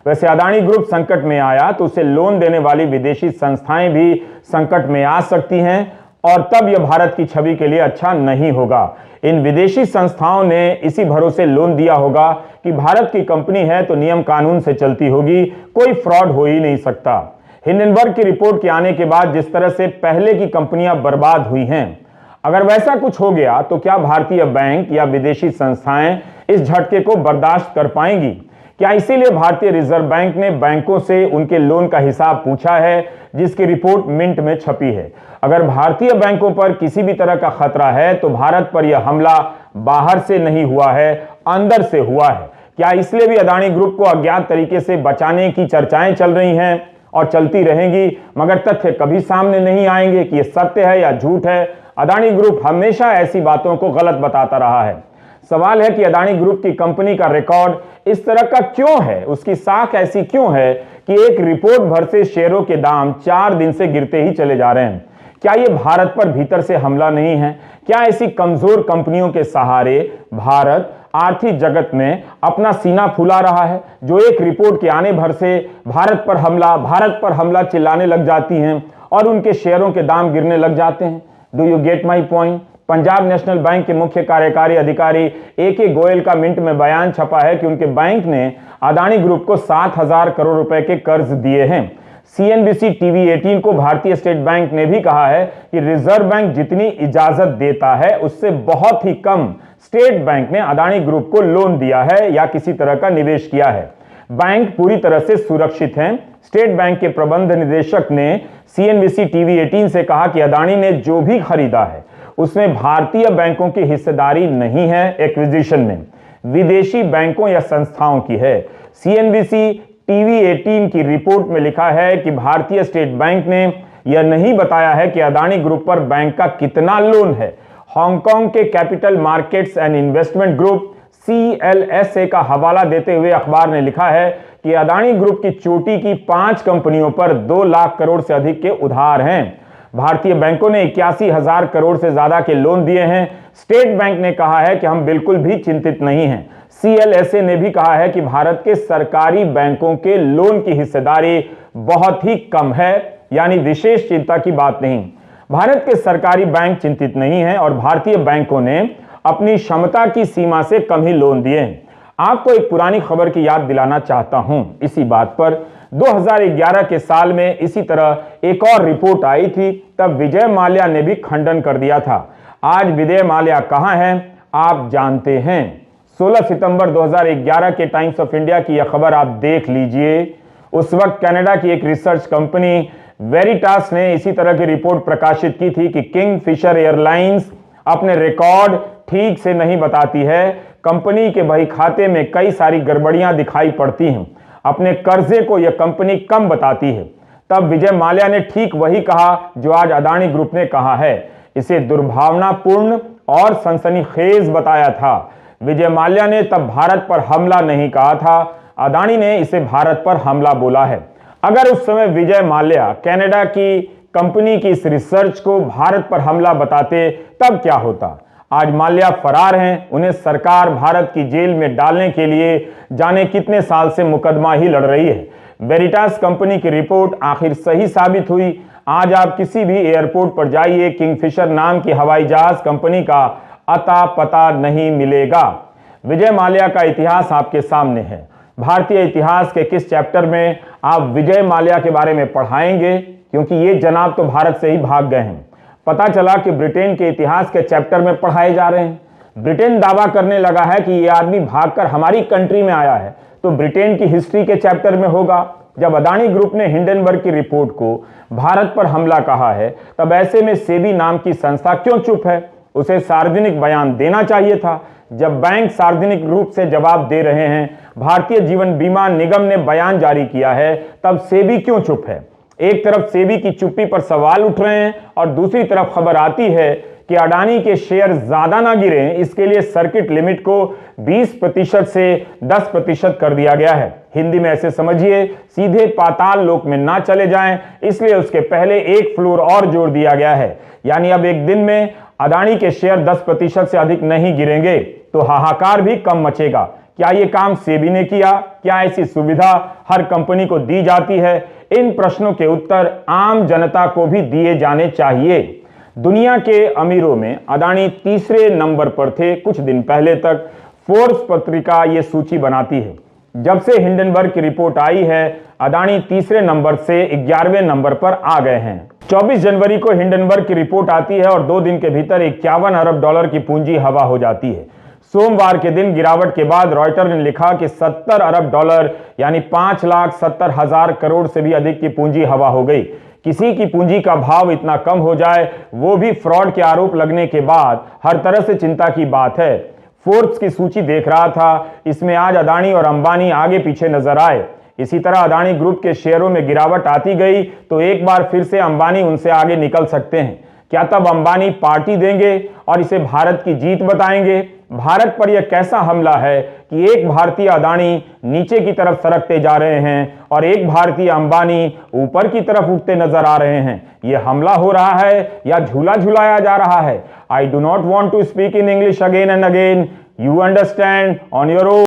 वैसे अदानी ग्रुप संकट में आया तो उसे लोन देने वाली विदेशी संस्थाएं भी संकट में आ सकती हैं और तब यह भारत की छवि के लिए अच्छा नहीं होगा। इन विदेशी संस्थाओं ने इसी भरोसे लोन दिया होगा कि भारत की कंपनी है तो नियम कानून से चलती होगी, कोई फ्रॉड हो ही नहीं सकता। हिंडनबर्ग की रिपोर्ट के आने के बाद जिस तरह से पहले की कंपनियां बर्बाद हुई हैं, अगर वैसा कुछ हो गया तो क्या भारतीय बैंक या विदेशी संस्थाएं इस झटके को बर्दाश्त कर पाएंगी? क्या इसीलिए भारतीय रिजर्व बैंक ने बैंकों से उनके लोन का हिसाब पूछा है, जिसकी रिपोर्ट मिंट में छपी है? अगर भारतीय बैंकों पर किसी भी तरह का खतरा है तो भारत पर यह हमला बाहर से नहीं हुआ है, अंदर से हुआ है। क्या इसलिए भी अदानी ग्रुप को अज्ञात तरीके से बचाने की चर्चाएं चल रही हैं और चलती रहेंगी, मगर तथ्य कभी सामने नहीं आएंगे कि यह सत्य है या झूठ है? अदानी ग्रुप हमेशा ऐसी बातों को गलत बताता रहा है। सवाल है कि अदानी ग्रुप की कंपनी का रिकॉर्ड इस तरह का क्यों है, उसकी साख ऐसी क्यों है कि एक रिपोर्ट भर से शेयरों के दाम 4 दिन से गिरते ही चले जा रहे हैं? क्या यह भारत पर भीतर से हमला नहीं है? क्या ऐसी कमजोर कंपनियों के सहारे भारत आर्थिक जगत में अपना सीना फुला रहा है, जो एक रिपोर्ट के आने भर से भारत पर हमला चिल्लाने लग जाती हैं और उनके शेयरों के दाम गिरने लग जाते हैं? Do you get my point? Punjab national bank के मुख्य कार्यकारी अधिकारी ए.के. गोयल का मिंट में बयान छपा है कि उनके बैंक ने अदानी ग्रुप को 7,000 करोड़ रुपए के कर्ज दिए हैं। CNBC TV 18 को भारतीय स्टेट बैंक ने भी कहा है कि रिजर्व बैंक जितनी इजाजत देता है उससे बहुत ही कम स्टेट बैंक ने अदानी ग्रुप को लोन दिया है या किसी तरह का निवेश किया है। बैंक पूरी तरह से सुरक्षित हैं। स्टेट बैंक के प्रबंध निदेशक ने CNBC TV 18 से कहा कि अदानी ने जो भी खरीदा है उसमें भारतीय बैंकों की हिस्सेदारी नहीं है, एक्विजिशन में विदेशी बैंकों या संस्थाओं की है। CNBC TV 18 की रिपोर्ट में लिखा है कि भारतीय स्टेट बैंक ने यह नहीं बताया है कि अदानी ग्रुप पर बैंक का कितना लोन है। हांगकांग के capital markets and investment group CLSA का हवाला देते हुए अखबार ने लिखा है कि अदानी ग्रुप की चोटी की 5 कंपनियों पर 2 लाख करोड़ से अधिक के उधार हैं। भारतीय बैंकों ने 81,000 करोड़ से ज्यादा के लोन दिए हैं। स्टेट बैंक ने कहा है कि हम बिल्कुल भी चिंतित नहीं हैं। CLSA ने भी कहा है कि भारत के सरकारी बैंकों के लोन की हिस्सेदारी बहुत ही कम है, यानी विशेष चिंता की बात नहीं। भारत के सरकारी बैंक चिंतित नहीं है और भारतीय बैंकों ने अपनी क्षमता की सीमा से कम ही लोन दिए हैं। आपको एक पुरानी खबर की याद दिलाना चाहता हूं इसी बात पर। 2011 के साल में इसी तरह एक और रिपोर्ट आई थी, तब विजय माल्या ने भी खंडन कर दिया था। आज विजय माल्या कहां हैं आप जानते हैं? 16 सितंबर 2011 के टाइम्स ऑफ इंडिया की यह खबर आप देख लीजिए। उस वक्त कनाडा की एक रिसर्च कंपनी वेरिटास ने इसी तरह की रिपोर्ट प्रकाशित की थी कि किंगफिशर एयरलाइंस अपने रिकॉर्ड ठीक से नहीं बताती है। कंपनी के बही खाते में कई सारी गड़बड़ियां दिखाई पड़ती हैं। अपने कर्जे को यह कंपनी कम बताती है। तब विजय माल्या ने ठीक वही कहा जो आज अदानी ग्रुप ने कहा है। इसे दुर्भावनापूर्ण और सनसनीखेज बताया था। विजय माल्या ने तब भारत पर हमला नहीं कहा था, अदानी ने इसे भारत पर हमला बोला है। अगर उस समय विजय माल्या कनाडा की कंपनी की इस रिसर्च को भारत पर हमला बताते तब क्या होता? आज माल्या फरार हैं, उन्हें सरकार भारत की जेल में डालने के लिए जाने कितने साल से मुकदमा ही लड़ रही है। वेरिटास कंपनी की रिपोर्ट आखिर सही साबित हुई। आज आप किसी भी एयरपोर्ट पर जाइए, किंगफिशर नाम की हवाई जहाज कंपनी का अता पता नहीं मिलेगा। विजय माल्या का इतिहास आपके सामने है। भारतीय इतिहास के किस चैप्टर में आप विजय माल्या के बारे में पढ़ाएंगे? क्योंकि ये जनाब तो भारत से ही भाग गए हैं। पता चला कि ब्रिटेन के इतिहास के चैप्टर में पढ़ाए जा रहे हैं। ब्रिटेन दावा करने लगा है कि ये आदमी भागकर हमारी कंट्री में आया है, तो ब्रिटेन की हिस्ट्री के चैप्टर में होगा। जब अदानी ग्रुप ने हिंडनबर्ग की रिपोर्ट को भारत पर हमला कहा है, तब ऐसे में सेबी नाम की संस्था क्यों चुप है? उसे सार्वजनिक बयान देना चाहिए था। जब बैंक सार्वजनिक रूप से जवाब दे रहे हैं, भारतीय जीवन बीमा निगम ने बयान जारी किया है, तब सेबी क्यों चुप है? एक तरफ सेबी की चुप्पी पर सवाल उठ रहे हैं और दूसरी तरफ खबर आती है कि अडानी के शेयर ज्यादा ना गिरे, इसके लिए सर्किट लिमिट को 20% से 10% कर दिया गया है। हिंदी में ऐसे समझिए, सीधे पाताल लोक में ना चले जाएं, इसलिए उसके पहले एक फ्लोर और जोड़ दिया गया है। यानी अब एक दिन में अडानी के शेयर 10% से अधिक नहीं गिरेंगे तो हाहाकार भी कम मचेगा। क्या ये काम सेबी ने किया? क्या ऐसी सुविधा हर कंपनी को दी जाती है? इन प्रश्नों के उत्तर आम जनता को भी दिए जाने चाहिए। दुनिया के अमीरों में अदानी तीसरे नंबर पर थे। कुछ दिन पहले तक फोर्ब्स पत्रिका ये सूची बनाती है। जब से हिंडनबर्ग की रिपोर्ट आई है, अदानी तीसरे नंबर से 11वें नंबर पर आ गए हैं। 24 जनवरी को हिंडनबर्ग की रिपोर्ट आती है और 2 दिन के भीतर 51 अरब डॉलर की पूंजी हवा हो जाती है। सोमवार के दिन गिरावट के बाद रॉयटर ने लिखा कि 70 अरब डॉलर यानी 5,70,000 करोड़ से भी अधिक की पूंजी हवा हो गई। किसी की पूंजी का भाव इतना कम हो जाए, वो भी फ्रॉड के आरोप लगने के बाद, हर तरह से चिंता की बात है। फोर्ब्स की सूची देख रहा था, इसमें आज अदानी और अंबानी आगे पीछे नजर आए। इसी तरह अदानी ग्रुप के शेयरों में गिरावट आती गई तो एक बार फिर से अंबानी उनसे आगे निकल सकते हैं। क्या तब अंबानी पार्टी देंगे और इसे भारत की जीत बताएंगे? भारत पर यह कैसा हमला है कि एक भारतीय अदानी नीचे की तरफ सरकते जा रहे हैं और एक भारतीय अंबानी ऊपर की तरफ उठते नजर आ रहे हैं? यह हमला हो रहा है या झूला झुलाया जा रहा है? I do not want to speak in English again and again. You understand on your own.